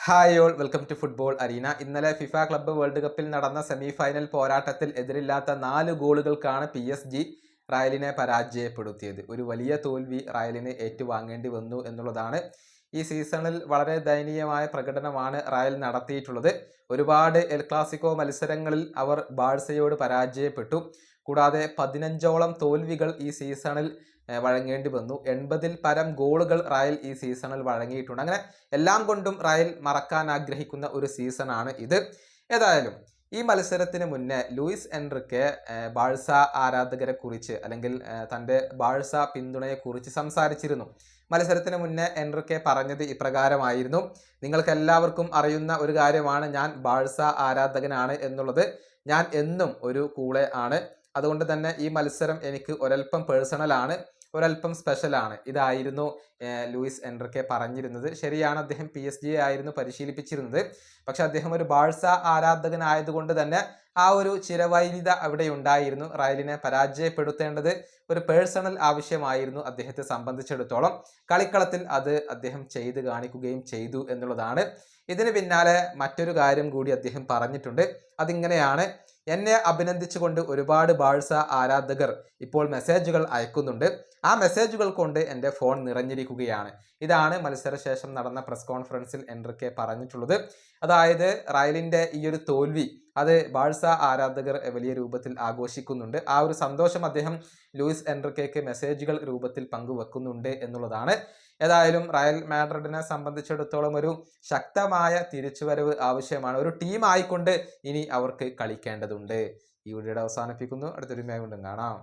Hi all welcome to football arena. ഇന്നലെ FIFA club world കപ്പിൽ നടന്ന സെമി ഫൈനൽ പോരാട്ടത്തിൽ എതിരില്ലാത്ത 4 ഗോളുകൾക്കാണ് PSG റയലിനെ പരാജയപ്പെടുത്തിയത്. ഒരു വലിയ തോൽവി റയലിന് ഏറ്റുവാങ്ങേണ്ടി വന്നു എന്നുള്ളതാണ്. ഈ സീസണിൽ വളരെ ദയനീയമായ പ്രകടനമാണ് റയൽ നടത്തിയിട്ടുള്ളത്. ഒരുപാട് എൽ ക്ലാസിക്കോ മത്സരങ്ങളിൽ അവർ ബാഴ്സയോട് പരാജയപ്പെട്ടു. കൂടാതെ 15ഓളം തോൽവികൾ ഈ സീസണിൽ വഴങ്ങേണ്ടി വന്നു. 80-ൽ പരം ഗോളുകൾ റയൽ ഈ സീസണിൽ വഴങ്ങിയിട്ടുണ്ട്. അങ്ങനെ എല്ലാം കൊണ്ടും റയൽ മറക്കാൻ ആഗ്രഹിക്കുന്ന ഒരു സീസണാണ് ഇത്. ഏതായാലും ഈ മത്സരത്തിന് മുന്നേ ലൂയിസ് എൻറിക്കെ ബാഴ്സ ആരാധകരെ കുറിച്ച് അല്ലെങ്കിൽ തൻ്റെ ബാഴ്സ പിന്തുണയെക്കുറിച്ച് സംസാരിച്ചിരുന്നു. മത്സരത്തിന് മുന്നേ എൻറിക്കെ പറഞ്ഞത് ഇപ്രകാരമായിരുന്നു: നിങ്ങൾക്ക് എല്ലാവർക്കും അറിയുന്ന ഒരു കാര്യമാണ്, ഞാൻ ബാഴ്സ ആരാധകനാണ് എന്നുള്ളത്. ഞാൻ എന്നും ഒരു കൂളെ ആണ്. അതുകൊണ്ട് തന്നെ ഈ മത്സരം എനിക്ക് ഒരൽപ്പം പേഴ്സണലാണ്, ഒരൽപ്പം സ്പെഷ്യലാണ്. ഇതായിരുന്നു ലൂയിസ് എൻറിക്കെ പറഞ്ഞിരുന്നത്. ശരിയാണ്, അദ്ദേഹം PSG ആയിരുന്നു പരിശീലിപ്പിച്ചിരുന്നത്. പക്ഷെ അദ്ദേഹം ഒരു ബാഴ്സ ആരാധകനായതുകൊണ്ട് തന്നെ ആ ഒരു ചിരവൈരിത അവിടെ ഉണ്ടായിരുന്നു. റയലിനെ പരാജയപ്പെടുത്തേണ്ടത് ഒരു പേഴ്സണൽ ആവശ്യമായിരുന്നു അദ്ദേഹത്തെ സംബന്ധിച്ചിടത്തോളം. കളിക്കളത്തിൽ അത് അദ്ദേഹം ചെയ്ത് കാണിക്കുകയും ചെയ്തു എന്നുള്ളതാണ്. ഇതിന് പിന്നാലെ മറ്റൊരു കാര്യം കൂടി അദ്ദേഹം പറഞ്ഞിട്ടുണ്ട്. അതിങ്ങനെയാണ്: എന്നെ അഭിനന്ദിച്ചുകൊണ്ട് ഒരുപാട് ബാഴ്സ ആരാധകർ ഇപ്പോൾ മെസ്സേജുകൾ അയക്കുന്നുണ്ട്. ആ മെസ്സേജുകൾ കൊണ്ട് എൻ്റെ ഫോൺ നിറഞ്ഞിരിക്കുകയാണ്. ഇതാണ് മത്സരശേഷം നടന്ന പ്രസ് കോൺഫറൻസിൽ എൻറിക്കെ പറഞ്ഞിട്ടുള്ളത്. അതായത് റയലിൻ്റെ ഈ ഒരു തോൽവി അത് ബാഴ്സ ആരാധകർ വലിയ രൂപത്തിൽ ആഘോഷിക്കുന്നുണ്ട്. ആ ഒരു സന്തോഷം അദ്ദേഹം ലൂയിസ് എൻറിക്കെക്ക് മെസ്സേജുകൾ രൂപത്തിൽ പങ്കുവെക്കുന്നുണ്ട് എന്നുള്ളതാണ്. ഏതായാലും റയൽ മാഡ്രിഡിനെ സംബന്ധിച്ചിടത്തോളം ഒരു ശക്തമായ തിരിച്ചുവരവ് ആവശ്യമാണ്. ഒരു ടീം ആയിക്കൊണ്ട് ഇനി അവർക്ക് കളിക്കേണ്ടതുണ്ട്. ഈ വീഡിയോയുടെ അവസാനിപ്പിക്കുന്നു. അടുത്തൊരു വീണ്ടും കാണാം.